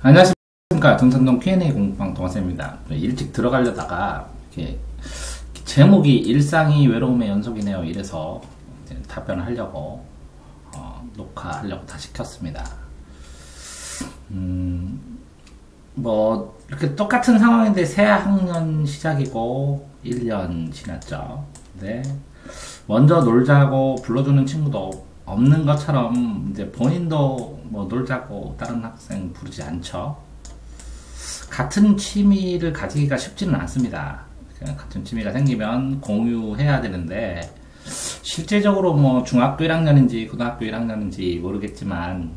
안녕하십니까. 정선동 Q&A 공부방 동화쌤입니다. 일찍 들어가려다가 이렇게 제목이 일상이 외로움의 연속이네요. 이래서 이제 답변을 하려고 녹화하려고 다시 켰습니다. 뭐 이렇게 똑같은 상황인데 새 학년 시작이고 1년 지났죠. 근데 먼저 놀자고 불러주는 친구도 없는 것처럼 이제 본인도 뭐 놀자고 다른 학생 부르지 않죠. 같은 취미를 가지기가 쉽지는 않습니다. 같은 취미가 생기면 공유해야 되는데 실제적으로 뭐 중학교 1학년인지 고등학교 1학년인지 모르겠지만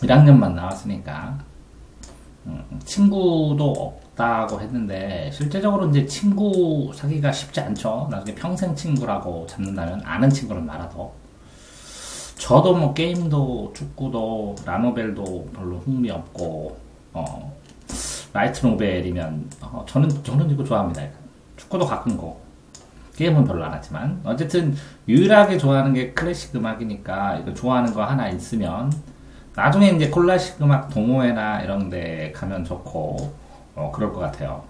1학년만 나왔으니까 친구도 없다고 했는데 실제적으로 이제 친구 사귀기가 쉽지 않죠. 나중에 평생 친구라고 잡는다면 아는 친구는 많아도 저도 뭐 게임도 축구도 라노벨도 별로 흥미 없고 라이트 노벨이면 저는 이거 좋아합니다. 축구도 가끔 고 게임은 별로 안 하지만 어쨌든 유일하게 좋아하는 게 클래식 음악이니까 이거 좋아하는 거 하나 있으면 나중에 이제 클래식 음악 동호회나 이런 데 가면 좋고 그럴 것 같아요.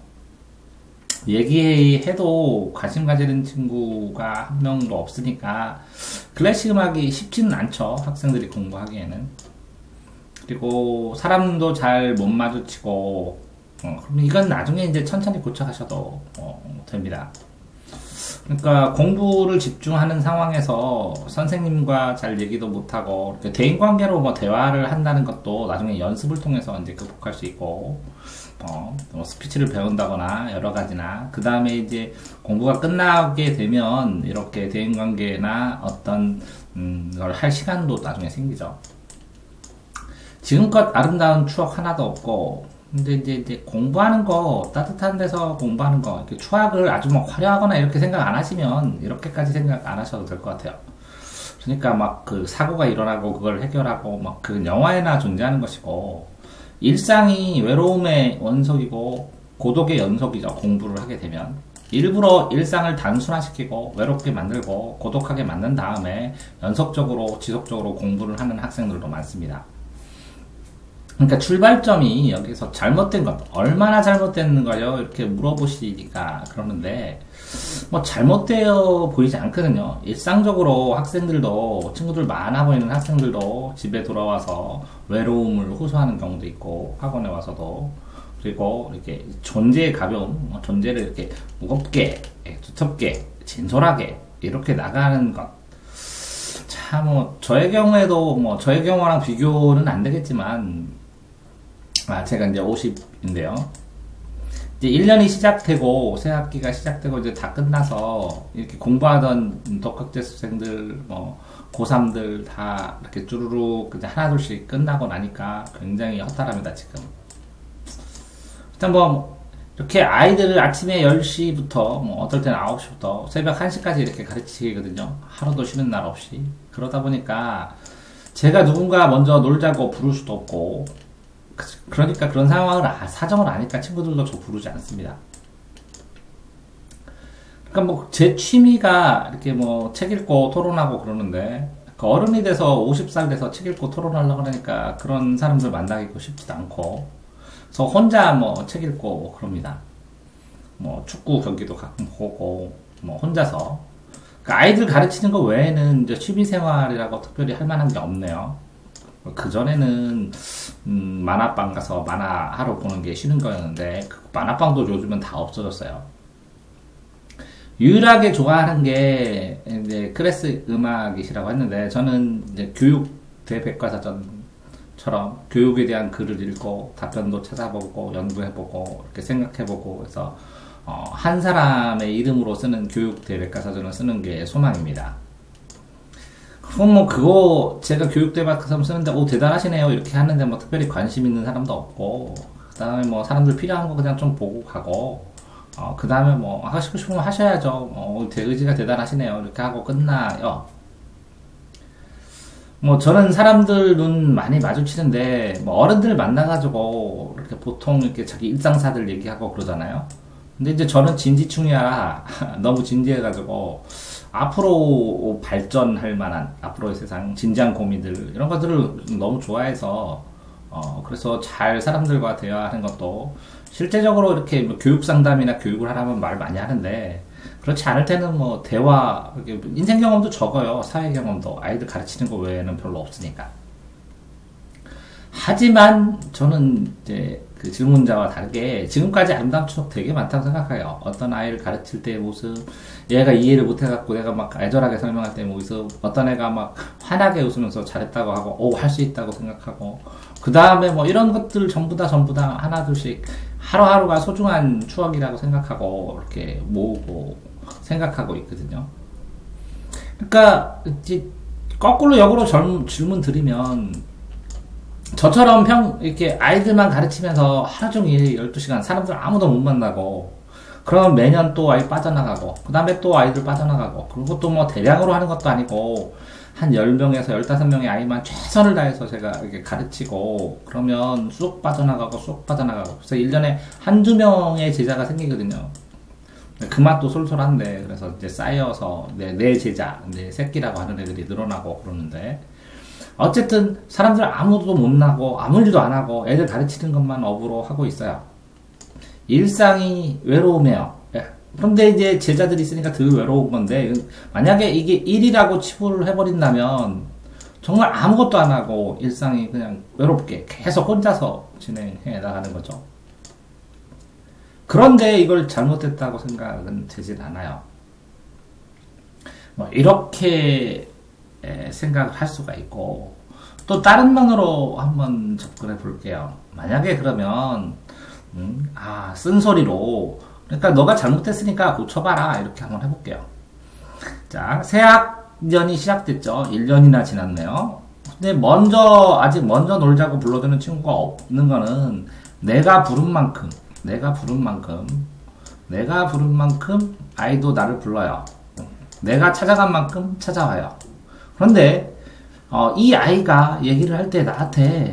얘기해도 관심 가지는 친구가 한 명도 없으니까 클래식 음악이 쉽지는 않죠. 학생들이 공부하기에는. 그리고 사람도 잘 못 마주치고 그럼 이건 나중에 이제 천천히 고쳐가셔도 됩니다. 그러니까 공부를 집중하는 상황에서 선생님과 잘 얘기도 못하고 대인관계로 뭐 대화를 한다는 것도 나중에 연습을 통해서 이제 극복할 수 있고 뭐 스피치를 배운다거나 여러 가지나 그 다음에 이제 공부가 끝나게 되면 이렇게 대인관계나 어떤 걸 할 시간도 나중에 생기죠. 지금껏 아름다운 추억 하나도 없고 근데 이제 공부하는 거 따뜻한 데서 공부하는 거 이렇게 추억을 아주 막 화려하거나 이렇게 생각 안 하시면 이렇게까지 생각 안 하셔도 될 것 같아요. 그러니까 막 그 사고가 일어나고 그걸 해결하고 막 그 영화에나 존재하는 것이고 일상이 외로움의 원석이고 고독의 연속이죠. 공부를 하게 되면 일부러 일상을 단순화시키고 외롭게 만들고 고독하게 만든 다음에 연속적으로 지속적으로 공부를 하는 학생들도 많습니다. 그러니까 출발점이 여기서 잘못된 것, 얼마나 잘못됐는가요? 이렇게 물어보시니까 그러는데 뭐 잘못되어 보이지 않거든요. 일상적으로 학생들도 친구들 많아 보이는 학생들도 집에 돌아와서 외로움을 호소하는 경우도 있고 학원에 와서도 그리고 이렇게 존재의 가벼움, 존재를 이렇게 무겁게, 두텁게, 진솔하게 이렇게 나가는 것. 참 뭐 저의 경우에도 뭐 저의 경우랑 비교는 안 되겠지만 제가 이제 50인데요. 이제 1년이 시작되고, 새 학기가 시작되고, 이제 다 끝나서, 이렇게 공부하던 독학재수생들, 뭐, 고3들 다 이렇게 쭈루룩, 그냥 하나둘씩 끝나고 나니까 굉장히 허탈합니다, 지금. 일단 뭐, 이렇게 아이들을 아침에 10시부터, 뭐, 어떨 때는 9시부터 새벽 1시까지 이렇게 가르치거든요. 하루도 쉬는 날 없이. 그러다 보니까, 제가 누군가 먼저 놀자고 부를 수도 없고, 그러니까 그런 상황을 사정을 아니까 친구들도 저 부르지 않습니다. 그러니까 뭐 제 취미가 이렇게 뭐 책 읽고 토론하고 그러는데 그 어른이 돼서 50살 돼서 책 읽고 토론하려고 그러니까 그런 사람들 만나기도 쉽지도 않고 그래서 혼자 뭐 책 읽고 그럽니다. 뭐 축구 경기도 가끔 보고 뭐 혼자서 그러니까 아이들 가르치는 거 외에는 이제 취미 생활이라고 특별히 할 만한 게 없네요. 그전에는 만화방 가서 만화 하러 보는 게 쉬는 거였는데 그 만화방도 요즘은 다 없어졌어요. 유일하게 좋아하는 게 이제 클래식 음악이시라고 했는데 저는 이제 교육대 백과사전처럼 교육에 대한 글을 읽고 답변도 찾아보고 연구해보고 이렇게 생각해보고 해서 한 사람의 이름으로 쓰는 교육대 백과사전을 쓰는 게 소망입니다. 그럼 뭐 그거 제가 교육대 백과사전 쓰는데 오 대단하시네요 이렇게 하는데 뭐 특별히 관심 있는 사람도 없고 그 다음에 뭐 사람들 필요한 거 그냥 좀 보고 가고 그 다음에 뭐 하시고 싶으면 하셔야죠. 의지가 대단하시네요 이렇게 하고 끝나요. 뭐 저는 사람들 눈 많이 마주치는데 뭐 어른들 만나가지고 이렇게 보통 이렇게 자기 일상사들 얘기하고 그러잖아요. 근데 이제 저는 진지충이라 너무 진지해가지고 앞으로 발전할 만한 앞으로의 세상 진지한 고민들 이런 것들을 너무 좋아해서 그래서 잘 사람들과 대화하는 것도 실제적으로 이렇게 뭐 교육 상담이나 교육을 하라면 말 많이 하는데 그렇지 않을 때는 뭐 대화, 인생 경험도 적어요. 사회 경험도. 아이들 가르치는 거 외에는 별로 없으니까. 하지만 저는 이제 그 질문자와 다르게 지금까지 아름다운 추억 되게 많다고 생각해요. 어떤 아이를 가르칠 때의 모습, 얘가 이해를 못해갖고 내가 막 애절하게 설명할 때의 모습, 어떤 애가 막 환하게 웃으면서 잘했다고 하고, 할 수 있다고 생각하고, 그 다음에 뭐 이런 것들 전부 다 하나둘씩 하루하루가 소중한 추억이라고 생각하고, 이렇게 모으고 생각하고 있거든요. 그러니까, 이제 거꾸로 역으로 질문 드리면, 저처럼 이렇게 아이들만 가르치면서 하루 종일 12시간 사람들 아무도 못 만나고, 그러면 매년 또 아이 빠져나가고, 그 다음에 또 아이들 빠져나가고, 그리고 또 뭐 대량으로 하는 것도 아니고, 한 10명에서 15명의 아이만 최선을 다해서 제가 이렇게 가르치고, 그러면 쑥 빠져나가고, 그래서 1년에 한두 명의 제자가 생기거든요. 그 맛도 솔솔한데, 그래서 이제 쌓여서 내 제자, 내 새끼라고 하는 애들이 늘어나고 그러는데, 어쨌든 사람들 아무도 못 나고 아무 일도 안 하고 애들 가르치는 것만 업으로 하고 있어요. 일상이 외로우me요. 그런데 이제 제자들이 있으니까 더 외로운 건데, 만약에 이게 일이라고 치부를 해버린다면 정말 아무것도 안 하고 일상이 그냥 외롭게 계속 혼자서 진행해 나가는 거죠. 그런데 이걸 잘못했다고 생각은 되진 않아요. 뭐 이렇게 생각을 할 수가 있고, 또 다른 면으로 한번 접근해 볼게요. 만약에 그러면 쓴소리로, 그러니까 너가 잘못했으니까 고쳐봐라, 이렇게 한번 해볼게요. 자, 새 학년이 시작됐죠. 1년이나 지났네요. 근데 아직 먼저 놀자고 불러주는 친구가 없는 거는 내가 부른 만큼 아이도 나를 불러요. 내가 찾아간 만큼 찾아와요. 그런데 이 아이가 얘기를 할 때 나한테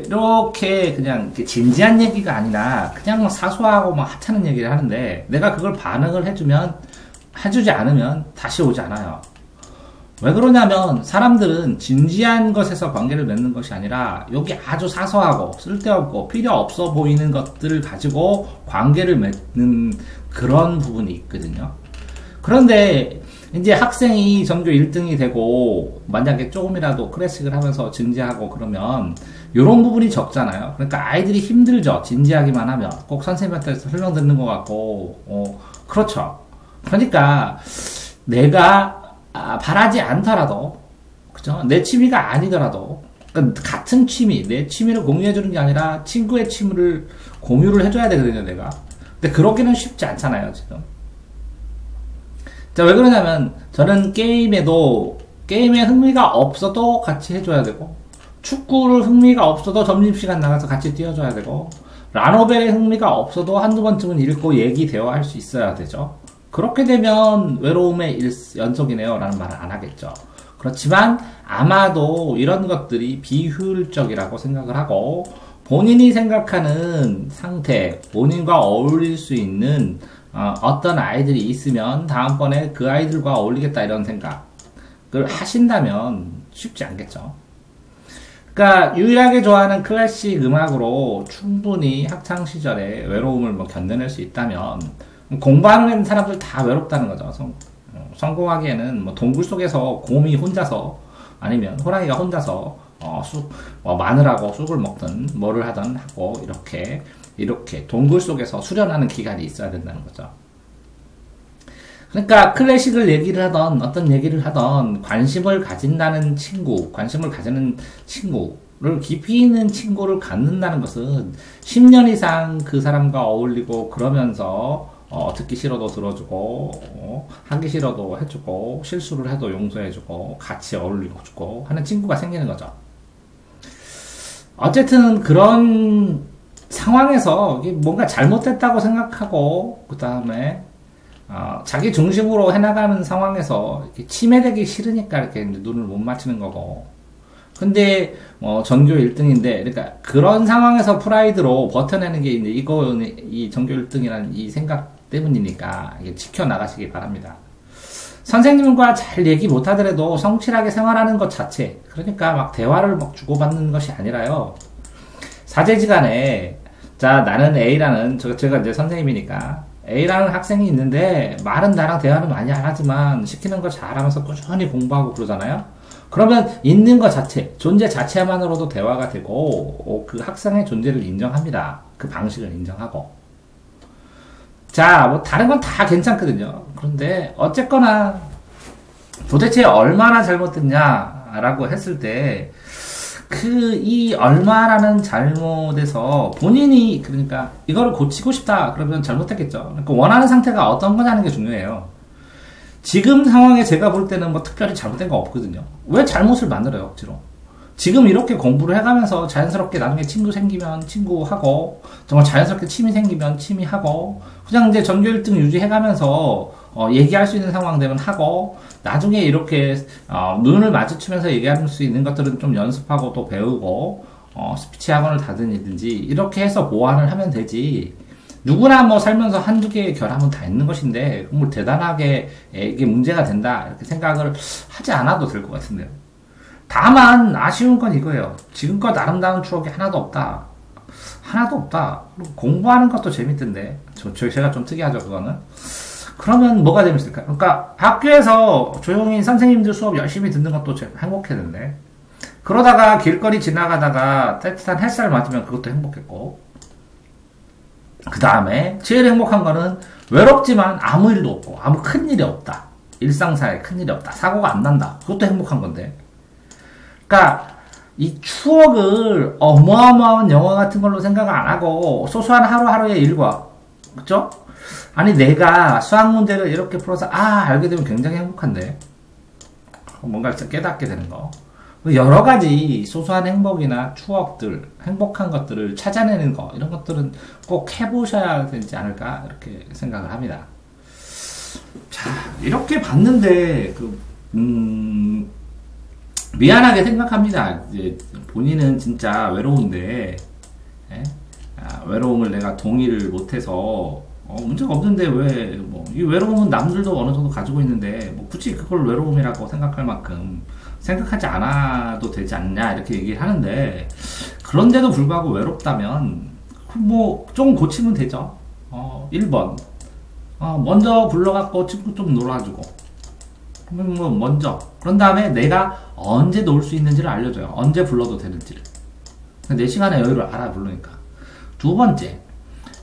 이렇게 그냥 진지한 얘기가 아니라 그냥 뭐 사소하고 막 하찮은 얘기를 하는데, 내가 그걸 반응을 해주지 않으면 다시 오지 않아요. 왜 그러냐면 사람들은 진지한 것에서 관계를 맺는 것이 아니라 여기 아주 사소하고 쓸데없고 필요 없어 보이는 것들을 가지고 관계를 맺는 그런 부분이 있거든요. 그런데 이제 학생이 전교 1등이 되고 만약에 조금이라도 클래식을 하면서 진지하고 그러면 이런 부분이 적잖아요. 그러니까 아이들이 힘들죠. 진지하기만 하면 꼭 선생님한테 설명 듣는 것 같고, 그렇죠. 그러니까 내가 바라지 않더라도, 그죠? 내 취미가 아니더라도, 그러니까 같은 취미, 내 취미를 공유해주는 게 아니라 친구의 취미를 공유를 해줘야 되거든요, 내가. 근데 그러기는 쉽지 않잖아요, 지금. 자, 왜 그러냐면 저는 게임에 흥미가 없어도 같이 해줘야 되고, 축구를 흥미가 없어도 점심시간 나가서 같이 뛰어줘야 되고, 라노벨에 흥미가 없어도 한두 번쯤은 읽고 얘기 대화할 수 있어야 되죠. 그렇게 되면 외로움의 연속이네요 라는 말을 안 하겠죠. 그렇지만 아마도 이런 것들이 비효율적이라고 생각을 하고, 본인이 생각하는 상태, 본인과 어울릴 수 있는 어떤 아이들이 있으면 다음번에 그 아이들과 어울리겠다 이런 생각을 하신다면 쉽지 않겠죠. 그러니까 유일하게 좋아하는 클래식 음악으로 충분히 학창시절에 외로움을 뭐 견뎌낼 수 있다면, 공부하는 사람들 다 외롭다는 거죠. 성공하기에는 뭐 동굴 속에서 곰이 혼자서, 아니면 호랑이가 혼자서 마늘하고 쑥을 먹든 뭐를 하든 하고 이렇게 동굴 속에서 수련하는 기간이 있어야 된다는 거죠. 그러니까 클래식을 얘기를 하던 어떤 얘기를 하던 관심을 가지는 친구를 깊이 있는 친구를 갖는다는 것은 10년 이상 그 사람과 어울리고 그러면서 듣기 싫어도 들어주고, 하기 싫어도 해주고, 실수를 해도 용서해주고, 같이 어울리고 주고 하는 친구가 생기는 거죠. 어쨌든 그런 상황에서 뭔가 잘못됐다고 생각하고, 그 다음에 자기 중심으로 해나가는 상황에서 이렇게 침해되기 싫으니까 이렇게 눈을 못 맞추는 거고, 근데 전교 1등인데, 그러니까 그런 상황에서 프라이드로 버텨내는 게 이제 이 전교 1등이라는 이 생각 때문이니까 이게 지켜나가시기 바랍니다. 선생님과 잘 얘기 못하더라도 성실하게 생활하는 것 자체, 그러니까 막 대화를 막 주고받는 것이 아니라요, 사제지간에 자 나는 A라는 제가 이제 선생님이니까 A라는 학생이 있는데 말은 나랑 대화는 많이 안 하지만 시키는 거 잘하면서 꾸준히 공부하고 그러잖아요. 그러면 있는 것 자체, 존재 자체만으로도 대화가 되고 그 학생의 존재를 인정합니다. 그 방식을 인정하고. 자, 뭐 다른 건 다 괜찮거든요. 그런데 어쨌거나 도대체 얼마나 잘못됐냐라고 했을 때 이 얼마라는 잘못에서 본인이 그러니까 이거를 고치고 싶다 그러면 잘못했겠죠. 그러니까 원하는 상태가 어떤 거냐는 게 중요해요. 지금 상황에 제가 볼 때는 뭐 특별히 잘못된 거 없거든요. 왜 잘못을 만들어요, 억지로? 지금 이렇게 공부를 해가면서 자연스럽게 나중에 친구 생기면 친구하고, 정말 자연스럽게 취미 생기면 취미하고, 그냥 이제 전교 1등 유지해가면서, 얘기할 수 있는 상황 되면 하고, 나중에 이렇게, 눈을 마주치면서 얘기할 수 있는 것들은 좀 연습하고 또 배우고, 스피치 학원을 다니든지, 이렇게 해서 보완을 하면 되지. 누구나 뭐 살면서 한두 개의 결함은 다 있는 것인데, 뭐 대단하게 이게 문제가 된다, 이렇게 생각을 하지 않아도 될 것 같은데요. 다만, 아쉬운 건 이거예요. 지금껏 아름다운 추억이 하나도 없다. 하나도 없다. 그리고 공부하는 것도 재밌던데. 제가 좀 특이하죠, 그거는. 그러면 뭐가 재밌을까요? 그러니까 학교에서 조용히 선생님들 수업 열심히 듣는 것도 행복했는데, 그러다가 길거리 지나가다가 따뜻한 햇살 맞으면 그것도 행복했고, 그 다음에 제일 행복한 거는 외롭지만 아무 일도 없고 아무 큰일이 없다. 일상사에 큰일이 없다. 사고가 안 난다. 그것도 행복한 건데. 그러니까 이 추억을 어마어마한 영화 같은 걸로 생각 안 하고 소소한 하루하루의 일과, 그렇죠? 아니 내가 수학 문제를 이렇게 풀어서 알게 되면 굉장히 행복한데 뭔가 깨닫게 되는 거. 여러 가지 소소한 행복이나 추억들, 행복한 것들을 찾아내는 거, 이런 것들은 꼭 해보셔야 되지 않을까, 이렇게 생각을 합니다. 자, 이렇게 봤는데, 미안하게 생각합니다. 이제 본인은 진짜 외로운데, 예? 외로움을 내가 동의를 못해서, 문제가 없는데 왜, 이 외로움은 남들도 어느 정도 가지고 있는데, 굳이 그걸 외로움이라고 생각할 만큼, 생각하지 않아도 되지 않냐 이렇게 얘기를 하는데, 그런데도 불구하고 외롭다면 좀 고치면 되죠. 1번 먼저 불러갖고 친구 좀 놀아주고, 먼저 그런 다음에 내가 언제 놀 수 있는지를 알려줘요. 언제 불러도 되는지를. 내 시간의 여유를 알아 부르니까. 2번째,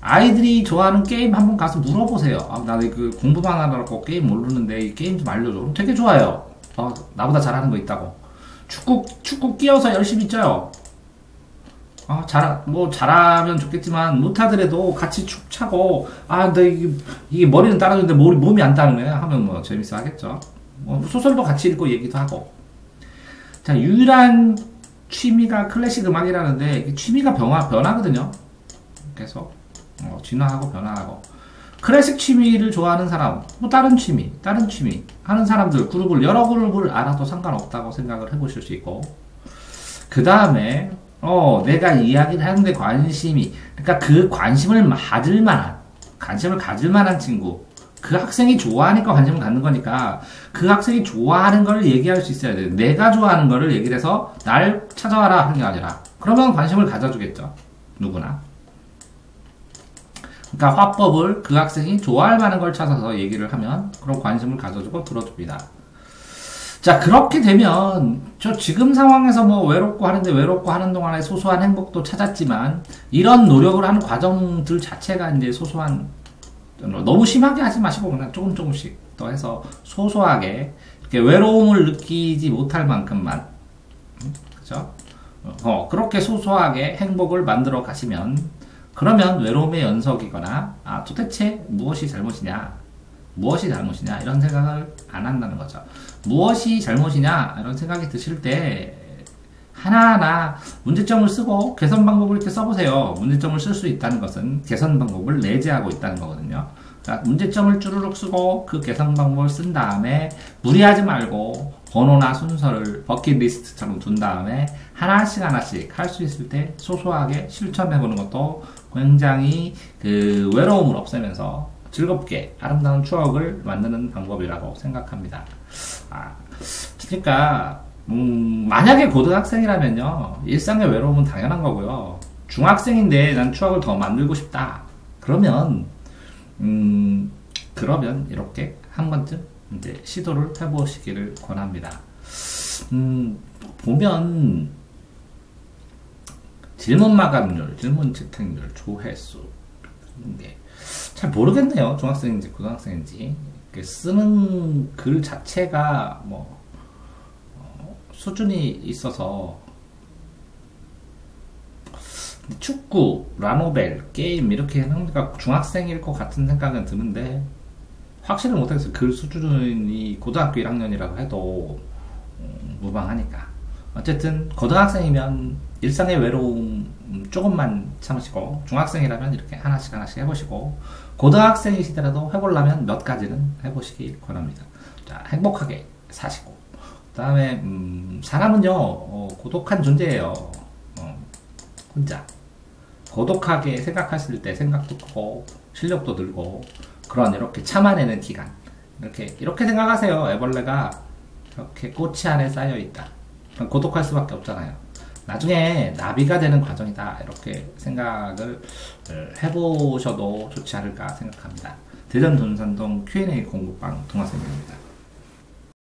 아이들이 좋아하는 게임 한번 가서 물어보세요. 나 그 공부만 하느라고 게임 모르는데 이 게임 좀 알려줘. 그럼 되게 좋아요. 나보다 잘하는 거 있다고. 축구 끼어서 열심히 쪄요. 잘하면 좋겠지만, 못하더라도 같이 축 차고, 이게 머리는 따라주는데 몸이 안 따르네 하면 재밌어 하겠죠. 소설도 같이 읽고 얘기도 하고. 자, 유일한 취미가 클래식 음악이라는데, 취미가 변하거든요. 계속. 진화하고 변화하고. 클래식 취미를 좋아하는 사람, 다른 취미 하는 사람들, 여러 그룹을 알아도 상관없다고 생각을 해보실 수 있고, 그 다음에, 내가 이야기를 하는데 그러니까 그 관심을 가질 만한 친구, 그 학생이 좋아하니까 관심을 갖는 거니까, 그 학생이 좋아하는 걸 얘기할 수 있어야 돼요. 내가 좋아하는 거를 얘기를 해서, 날 찾아와라 하는 게 아니라, 그러면 관심을 가져주겠죠. 누구나. 그러니까 화법을 그 학생이 좋아할 만한 걸 찾아서 얘기를 하면 그런 관심을 가져주고 들어줍니다. 자, 그렇게 되면 저 지금 상황에서 외롭고 하는 동안에 소소한 행복도 찾았지만, 이런 노력을 하는 과정들 자체가 이제 소소한, 너무 심하게 하지 마시고 그냥 조금씩 더 해서 소소하게 이렇게 외로움을 느끼지 못할 만큼만, 그죠? 그렇게 소소하게 행복을 만들어 가시면, 그러면 외로움의 연속이거나, 도대체 무엇이 잘못이냐 이런 생각을 안 한다는 거죠. 무엇이 잘못이냐 이런 생각이 드실 때 하나하나 문제점을 쓰고 개선 방법을 이렇게 써보세요. 문제점을 쓸 수 있다는 것은 개선 방법을 내재하고 있다는 거거든요. 그러니까 문제점을 쭈루룩 쓰고 그 개선 방법을 쓴 다음에 무리하지 말고 번호나 순서를 버킷리스트처럼 둔 다음에 하나씩 할 수 있을 때 소소하게 실천해보는 것도 굉장히 그 외로움을 없애면서 즐겁게 아름다운 추억을 만드는 방법이라고 생각합니다. 그러니까 만약에 고등학생이라면요, 일상의 외로움은 당연한 거고요. 중학생인데 난 추억을 더 만들고 싶다. 그러면 그러면 이렇게 한 번쯤 이제 시도를 해보시기를 권합니다. 보면 질문 마감률, 질문 채택률, 조회수 이게 잘 모르겠네요. 중학생인지 고등학생인지. 쓰는 글 자체가 뭐 수준이 있어서 축구, 라노벨, 게임 이렇게 하는 게 중학생일 것 같은 생각은 드는데 확실히 못하겠어요. 글 수준이 고등학교 1학년이라고 해도 무방하니까. 어쨌든 고등학생이면 일상의 외로움 조금만 참으시고 중학생이라면 이렇게 하나씩 해보시고 고등학생이시더라도 해보려면 몇 가지는 해보시기 권합니다. 자, 행복하게 사시고 그 다음에 사람은요 고독한 존재예요. 혼자 고독하게 생각하실 때 생각도 크고 실력도 늘고 그런 이렇게 참아내는 기간 이렇게 생각하세요. 애벌레가 이렇게 꼬치 안에 쌓여있다. 고독할 수밖에 없잖아요. 나중에 나비가 되는 과정이다. 이렇게 생각을 해보셔도 좋지 않을까 생각합니다. 대전 돈산동 Q&A 공부방 동화쌤입니다.